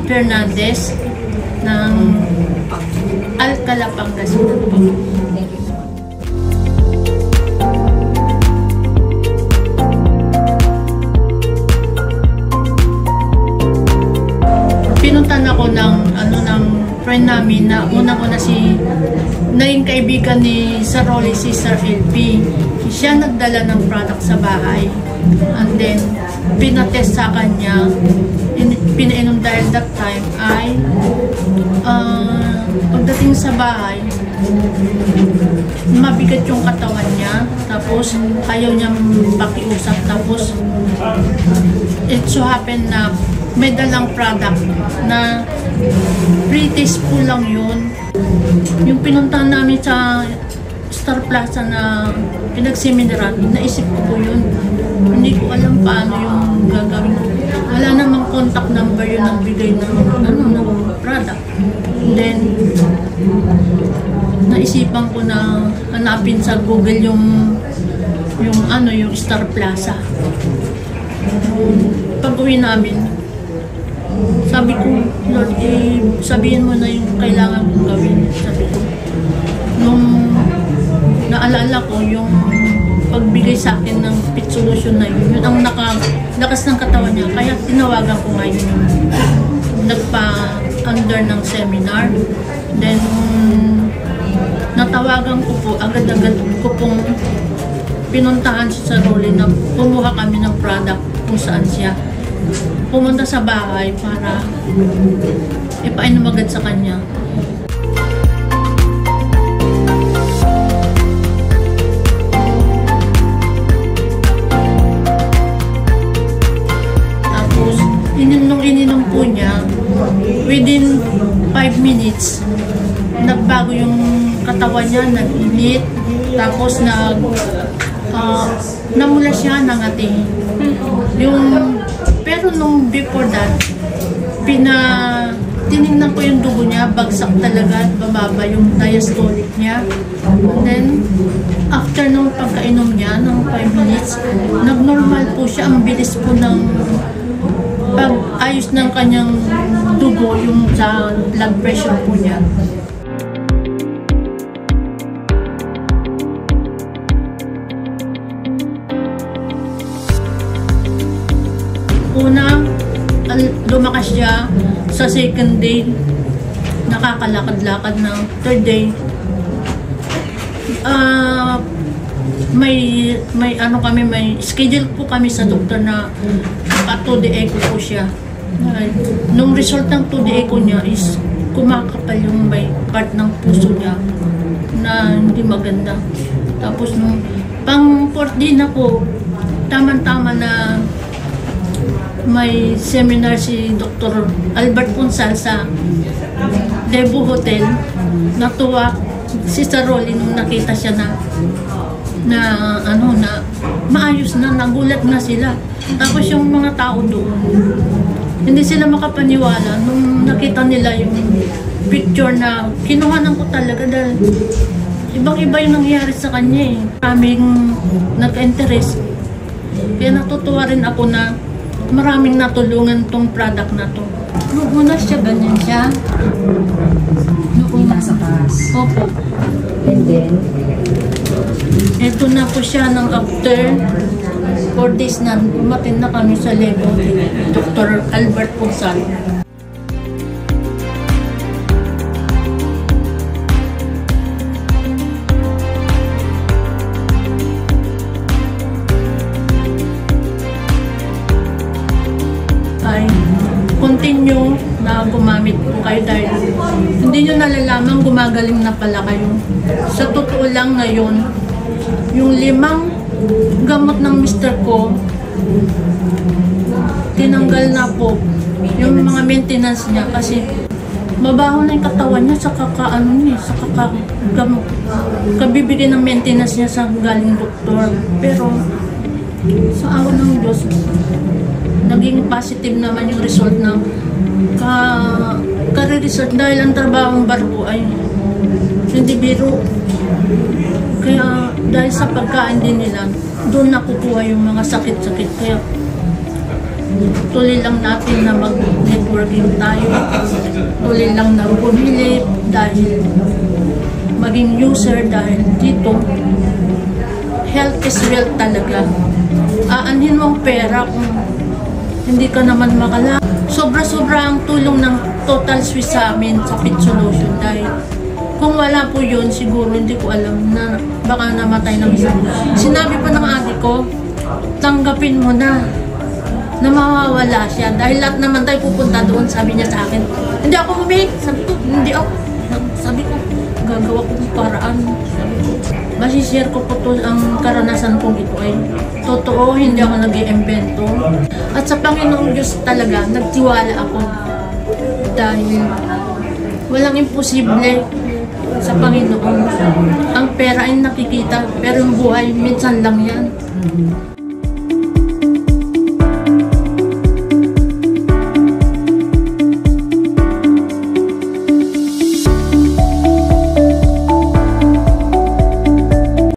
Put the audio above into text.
Fernandez ng Alcala, Pangasinan po. Pinuntan ako ng friend namin na unang-una naging kaibigan ni Sir Rolly, si Sir LP. Siya nagdala ng product sa bahay. And then, pinatest sa kanya, pinainom dahil that time ay pagdating sa bahay, mabigat yung katawan niya, tapos ayaw niya pakiusap, tapos it so happen na may dalang product na pre-test po lang yun. Yung pinuntahan namin sa Star Plaza na pinagseminaran, naisip ko po yun. Hindi ko alam paano yung gagawin. Wala namang contact number yun ang bigay ng product. Then, naisipan ko na hanapin sa Google yung Star Plaza. Pag-uwi namin, sabi ko, Lord, sabihin mo na yung kailangan kong gawin. Sabi ko, nung naalala ko yung pagbigay sa akin ng pit solution na yun ang lakas ng katawan niya. Kaya tinawagan ko ngayon yung nagpa-under ng seminar. Then, natawagan ko po, agad-agad ko pong pinuntahan si Sir Rolly na kumuha kami ng product kung saan siya. Pumunta sa bahay para ipainom agad sa kanya. Tapos, ininom po niya, within 5 minutes, nagbago yung katawan niya, nag-init, tapos namula siya, nangati. Pero nung before that, tinignan ko yung dugo niya, bagsak talaga at bababa yung diastolic niya. And then, after nung pagkainom niya, ng 5 minutes, nag-normal po siya. Ang bilis po ng pag-ayos ng kanyang dugo, yung sa blood pressure po niya. Una, lumakas siya. Sa second day, nakakalakad-lakad ng third day. May schedule po kami sa doktor na pa-2D echo po siya. Nung result ng 2D echo niya is kumakapal yung may part ng puso niya na hindi maganda. Tapos nung pang 4th day na po, tama-tama na may seminar si Dr. Albert Punsal sa Debu Hotel. Natuwa si Sir Rolly nung nakita siya na maayos na, nagulat na sila. Tapos yung mga tao doon, hindi sila makapaniwala nung nakita nila yung picture na kinuhanan ko talaga dahil ibang-iba yung nangyayari sa kanya eh. Maraming nag-interest. Kaya natutuwa rin ako na maraming natulungan tong product na to. Noong una siya, ganyan siya. Noong nasa taas. Opo. And then? Ito na po siya ng after 4 days na umatin na kami sa level ni Dr. Albert Punsal. Continue na gumamit po kayo dahil hindi nyo nalalaman gumagaling na pala kayo. Sa totoo lang ngayon, yung 5 gamot ng mister ko, tinanggal na po yung mga maintenance niya kasi mabaho na yung katawan niya sa kakagamot. Kabibigay ng maintenance niya sa galing doktor. Pero sa awa ng Diyos, naging positive naman yung result ng kare-result dahil ang trabahong barko ay hindi biro. Kaya dahil sa pagkain din nila, doon nakukuha yung mga sakit-sakit. Kaya Tuloy lang natin na mag-networking tayo. Tuloy lang na bumili dahil maging user dahil dito. Health is wealth talaga. Aanhin mo ang pera kung hindi ka naman makala. Sobra-sobra ang tulong ng Total Swiss sa amin sa Fit Solution dahil kung wala po yun, siguro hindi ko alam na baka namatay ng isa. Sinabi pa ng ate ko, tanggapin mo na mawawala siya dahil lahat naman tayo pupunta doon, sabi niya sa akin. Hindi ako humihik, sabi ko, hindi ako. Sabi ko, gagawa ko ng paraan. Sabi ko, masishare ko po to ang karanasan kong ito ay totoo, hindi ako nag-iimbento. At sa Panginoong Diyos talaga, nagtiwala ako dahil walang imposible sa Panginoon. Ang pera ay nakikita, pero yung buhay minsan lang yan.